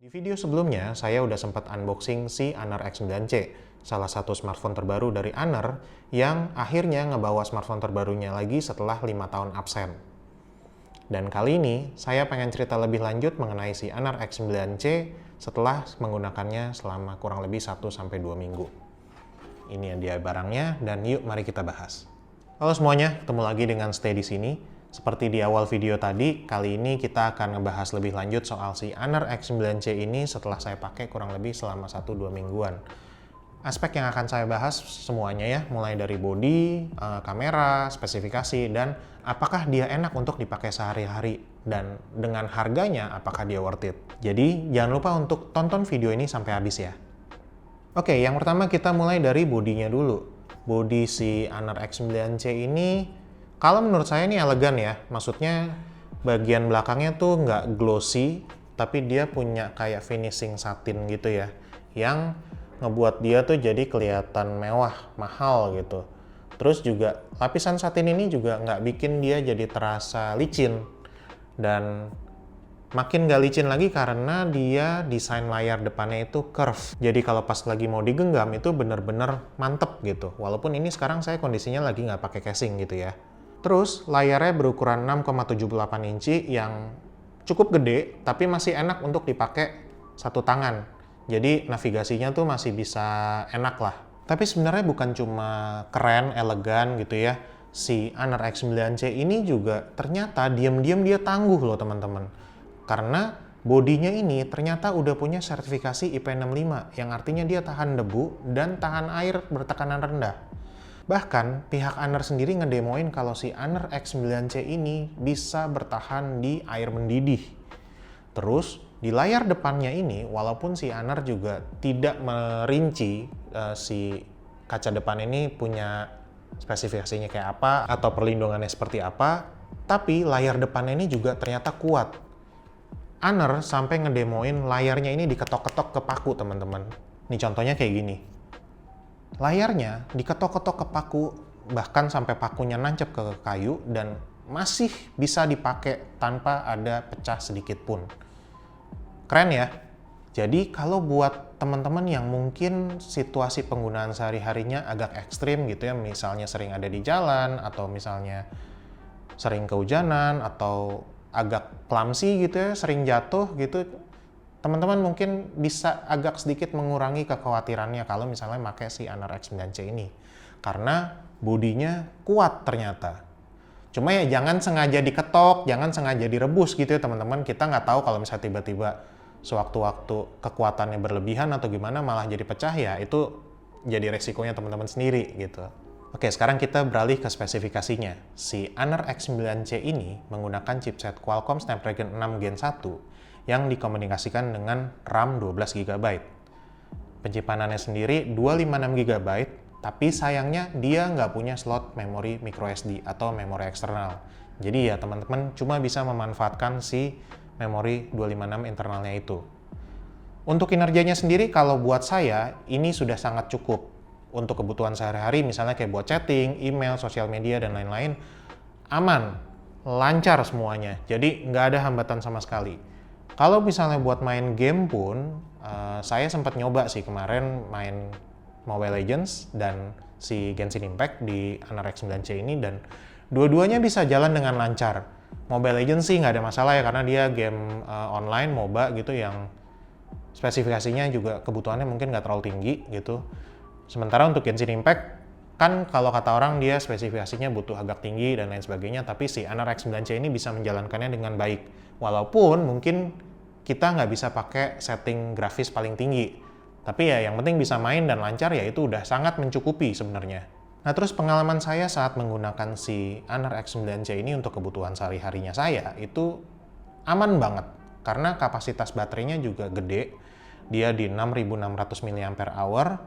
Di video sebelumnya, saya udah sempat unboxing si Honor X9C, salah satu smartphone terbaru dari Honor yang akhirnya ngebawa smartphone terbarunya lagi setelah 5 tahun absen. Dan kali ini, saya pengen cerita lebih lanjut mengenai si Honor X9C setelah menggunakannya selama kurang lebih 1-2 minggu. Ini dia barangnya, dan yuk mari kita bahas. Halo semuanya, ketemu lagi dengan Stay di sini. Seperti di awal video tadi, kali ini kita akan ngebahas lebih lanjut soal si Honor X9C ini setelah saya pakai kurang lebih selama 1-2 mingguan. Aspek yang akan saya bahas semuanya ya, mulai dari body, kamera, spesifikasi, dan apakah dia enak untuk dipakai sehari-hari, dan dengan harganya apakah dia worth it. Jadi jangan lupa untuk tonton video ini sampai habis ya. Oke, yang pertama kita mulai dari bodinya dulu. Body si Honor X9C ini kalau menurut saya ini elegan ya, maksudnya bagian belakangnya tuh nggak glossy, tapi dia punya kayak finishing satin gitu ya, yang ngebuat dia tuh jadi kelihatan mewah, mahal gitu. Terus juga lapisan satin ini juga nggak bikin dia jadi terasa licin, dan makin nggak licin lagi karena dia desain layar depannya itu curve. Jadi kalau pas lagi mau digenggam itu bener-bener mantep gitu, walaupun ini sekarang saya kondisinya lagi nggak pakai casing gitu ya. Terus layarnya berukuran 6,78 inci yang cukup gede, tapi masih enak untuk dipakai satu tangan. Jadi navigasinya tuh masih bisa enak lah. Tapi sebenarnya bukan cuma keren, elegan gitu ya. Si Honor X9C ini juga ternyata diam-diam dia tangguh loh teman-teman. Karena bodinya ini ternyata udah punya sertifikasi IP65, yang artinya dia tahan debu dan tahan air bertekanan rendah. Bahkan, pihak Honor sendiri ngedemoin kalau si Honor X9C ini bisa bertahan di air mendidih. Terus, di layar depannya ini, walaupun si Honor juga tidak merinci si kaca depan ini punya spesifikasinya kayak apa, atau perlindungannya seperti apa, tapi layar depannya ini juga ternyata kuat. Honor sampai ngedemoin layarnya ini diketok-ketok ke paku, teman-teman. Nih contohnya kayak gini. Layarnya diketok-ketok ke paku, bahkan sampai pakunya nancep ke kayu dan masih bisa dipakai tanpa ada pecah sedikit pun. Keren ya? Jadi kalau buat teman-teman yang mungkin situasi penggunaan sehari-harinya agak ekstrim gitu ya, misalnya sering ada di jalan, atau misalnya sering kehujanan, atau agak clumsy gitu ya, sering jatuh gitu, teman-teman mungkin bisa agak sedikit mengurangi kekhawatirannya kalau misalnya pakai si Honor X9C ini. Karena bodinya kuat ternyata. Cuma ya jangan sengaja diketok, jangan sengaja direbus gitu ya teman-teman. Kita nggak tahu kalau misalnya tiba-tiba sewaktu-waktu kekuatannya berlebihan atau gimana malah jadi pecah, ya itu jadi resikonya teman-teman sendiri gitu. Oke, sekarang kita beralih ke spesifikasinya. Si Honor X9C ini menggunakan chipset Qualcomm Snapdragon 6 Gen 1 yang dikomunikasikan dengan RAM 12 GB. Pencimpanannya sendiri 256 GB, tapi sayangnya dia nggak punya slot memori microSD atau memori eksternal. Jadi ya teman-teman cuma bisa memanfaatkan si memori 256 internalnya itu. Untuk kinerjanya sendiri kalau buat saya ini sudah sangat cukup. Untuk kebutuhan sehari-hari misalnya kayak buat chatting, email, sosial media, dan lain-lain, aman, lancar semuanya. Jadi nggak ada hambatan sama sekali. Kalau misalnya buat main game pun, saya sempat nyoba sih kemarin main Mobile Legends dan si Genshin Impact di Honor X9C ini, dan dua-duanya bisa jalan dengan lancar. Mobile Legends sih nggak ada masalah ya, karena dia game online, MOBA gitu yang spesifikasinya juga kebutuhannya mungkin nggak terlalu tinggi gitu. Sementara untuk Genshin Impact, kan kalau kata orang dia spesifikasinya butuh agak tinggi dan lain sebagainya, tapi si Honor X9C ini bisa menjalankannya dengan baik. Walaupun mungkin kita nggak bisa pakai setting grafis paling tinggi. Tapi ya yang penting bisa main dan lancar, ya itu udah sangat mencukupi sebenarnya. Nah terus pengalaman saya saat menggunakan si Honor X9C ini untuk kebutuhan sehari-harinya saya, itu aman banget. Karena kapasitas baterainya juga gede, dia di 6600 mAh.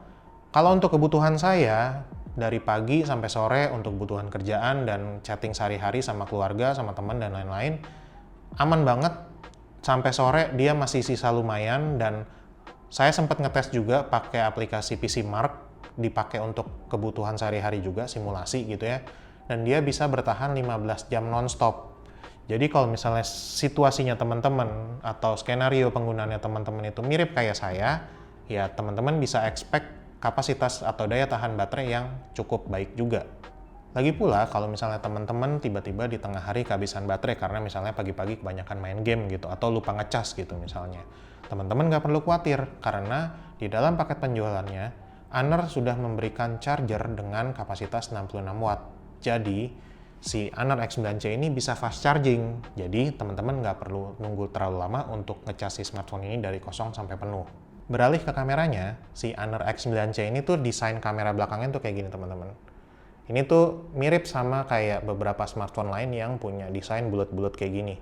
Kalau untuk kebutuhan saya, dari pagi sampai sore untuk kebutuhan kerjaan dan chatting sehari-hari sama keluarga, sama teman, dan lain-lain, aman banget. Sampai sore dia masih sisa lumayan, dan saya sempat ngetes juga pakai aplikasi PC Mark, dipakai untuk kebutuhan sehari-hari juga, simulasi gitu ya. Dan dia bisa bertahan 15 jam nonstop. Jadi kalau misalnya situasinya teman-teman atau skenario penggunaannya teman-teman itu mirip kayak saya, ya teman-teman bisa expect kapasitas atau daya tahan baterai yang cukup baik juga. Lagi pula, kalau misalnya teman-teman tiba-tiba di tengah hari kehabisan baterai karena misalnya pagi-pagi kebanyakan main game gitu, atau lupa ngecas gitu misalnya. Teman-teman nggak perlu khawatir, karena di dalam paket penjualannya, Honor sudah memberikan charger dengan kapasitas 66 watt. Jadi, si Honor X9C ini bisa fast charging. Jadi, teman-teman nggak perlu nunggu terlalu lama untuk ngecas si smartphone ini dari kosong sampai penuh. Beralih ke kameranya, si Honor X9C ini tuh desain kamera belakangnya tuh kayak gini teman-teman. Ini tuh mirip sama kayak beberapa smartphone lain yang punya desain bulat-bulat kayak gini.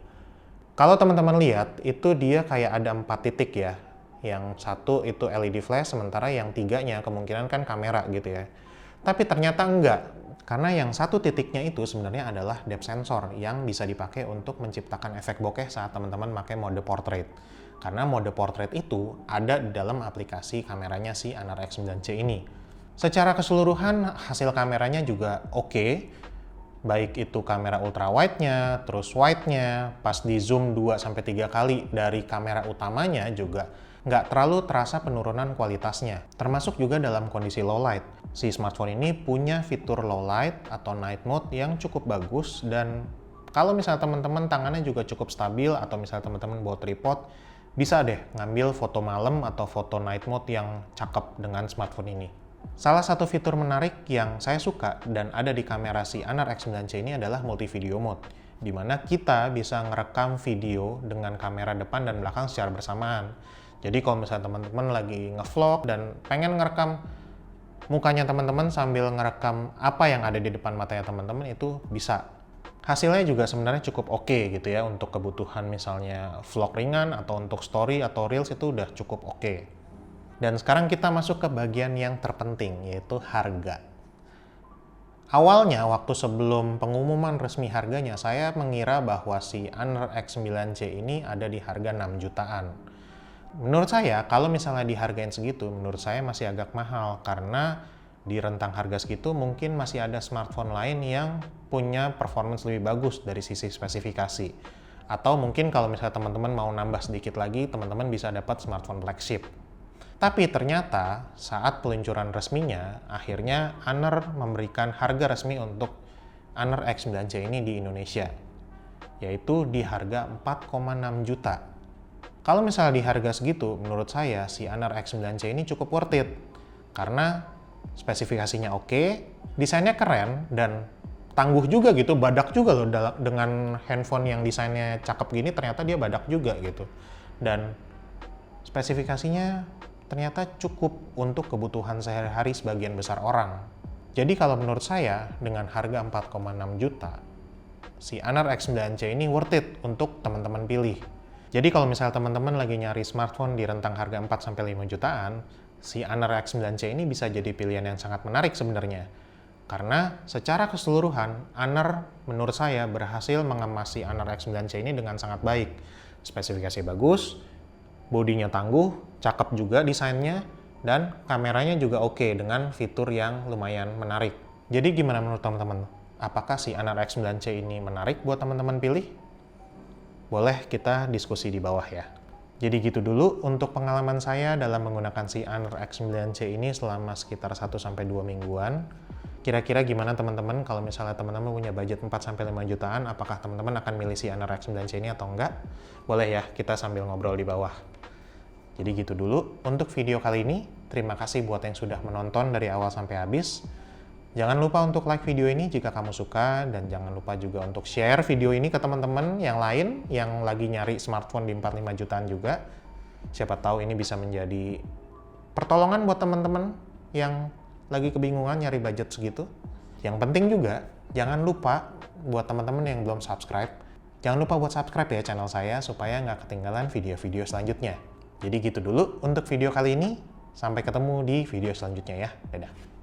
Kalau teman-teman lihat, itu dia kayak ada 4 titik ya. Yang satu itu LED flash, sementara yang tiganya kemungkinan kan kamera gitu ya. Tapi ternyata enggak, karena yang satu titiknya itu sebenarnya adalah depth sensor yang bisa dipakai untuk menciptakan efek bokeh saat teman-teman pakai mode portrait. Karena mode portrait itu ada di dalam aplikasi kameranya si Honor X9C ini. Secara keseluruhan hasil kameranya juga oke, baik itu kamera ultra wide-nya, terus wide-nya, pas di zoom 2-3 kali dari kamera utamanya juga nggak terlalu terasa penurunan kualitasnya, termasuk juga dalam kondisi low light. Si smartphone ini punya fitur low light atau night mode yang cukup bagus, dan kalau misalnya teman-teman tangannya juga cukup stabil atau misalnya teman-teman bawa tripod, bisa deh ngambil foto malam atau foto night mode yang cakep dengan smartphone ini. Salah satu fitur menarik yang saya suka dan ada di kamera si Honor X9C ini adalah multi video mode, di mana kita bisa ngerekam video dengan kamera depan dan belakang secara bersamaan. Jadi kalau misalnya teman-teman lagi ngevlog dan pengen ngerekam mukanya teman-teman sambil ngerekam apa yang ada di depan matanya teman-teman, itu bisa. Hasilnya juga sebenarnya cukup oke gitu ya, untuk kebutuhan misalnya vlog ringan atau untuk story atau reels itu udah cukup oke. Dan sekarang kita masuk ke bagian yang terpenting, yaitu harga. Awalnya, waktu sebelum pengumuman resmi harganya, saya mengira bahwa si Honor X9C ini ada di harga 6 jutaan. Menurut saya, kalau misalnya dihargain segitu, menurut saya masih agak mahal, karena di rentang harga segitu mungkin masih ada smartphone lain yang punya performance lebih bagus dari sisi spesifikasi. Atau mungkin kalau misalnya teman-teman mau nambah sedikit lagi, teman-teman bisa dapat smartphone flagship. Tapi ternyata saat peluncuran resminya, akhirnya Honor memberikan harga resmi untuk Honor X9C ini di Indonesia, yaitu di harga 4,6 juta. Kalau misalnya di harga segitu, menurut saya si Honor X9C ini cukup worth it, karena spesifikasinya oke, desainnya keren, dan tangguh juga gitu, badak juga loh dengan handphone yang desainnya cakep gini, ternyata dia badak juga gitu. Dan spesifikasinya ternyata cukup untuk kebutuhan sehari-hari sebagian besar orang. Jadi kalau menurut saya, dengan harga 4,6 juta, si Honor X9C ini worth it untuk teman-teman pilih. Jadi kalau misalnya teman-teman lagi nyari smartphone di rentang harga 4-5 jutaan, si Honor X9C ini bisa jadi pilihan yang sangat menarik sebenarnya. Karena secara keseluruhan, Honor menurut saya berhasil mengemas si Honor X9C ini dengan sangat baik. Spesifikasi bagus, bodinya tangguh, cakep juga desainnya, dan kameranya juga oke dengan fitur yang lumayan menarik. Jadi gimana menurut teman-teman? Apakah si Honor X9C ini menarik buat teman-teman pilih? Boleh kita diskusi di bawah ya. Jadi gitu dulu untuk pengalaman saya dalam menggunakan si Honor X9C ini selama sekitar 1-2 mingguan. Kira-kira gimana teman-teman kalau misalnya teman-teman punya budget 4-5 jutaan, apakah teman-teman akan milih si Honor X9C ini atau enggak? Boleh ya, kita sambil ngobrol di bawah. Jadi gitu dulu untuk video kali ini. Terima kasih buat yang sudah menonton dari awal sampai habis. Jangan lupa untuk like video ini jika kamu suka, dan jangan lupa juga untuk share video ini ke teman-teman yang lain yang lagi nyari smartphone di 4-5 jutaan juga. Siapa tahu ini bisa menjadi pertolongan buat teman-teman yang lagi kebingungan nyari budget segitu. Yang penting juga, jangan lupa buat teman-teman yang belum subscribe, jangan lupa buat subscribe ya channel saya supaya nggak ketinggalan video-video selanjutnya. Jadi gitu dulu untuk video kali ini. Sampai ketemu di video selanjutnya ya. Dadah.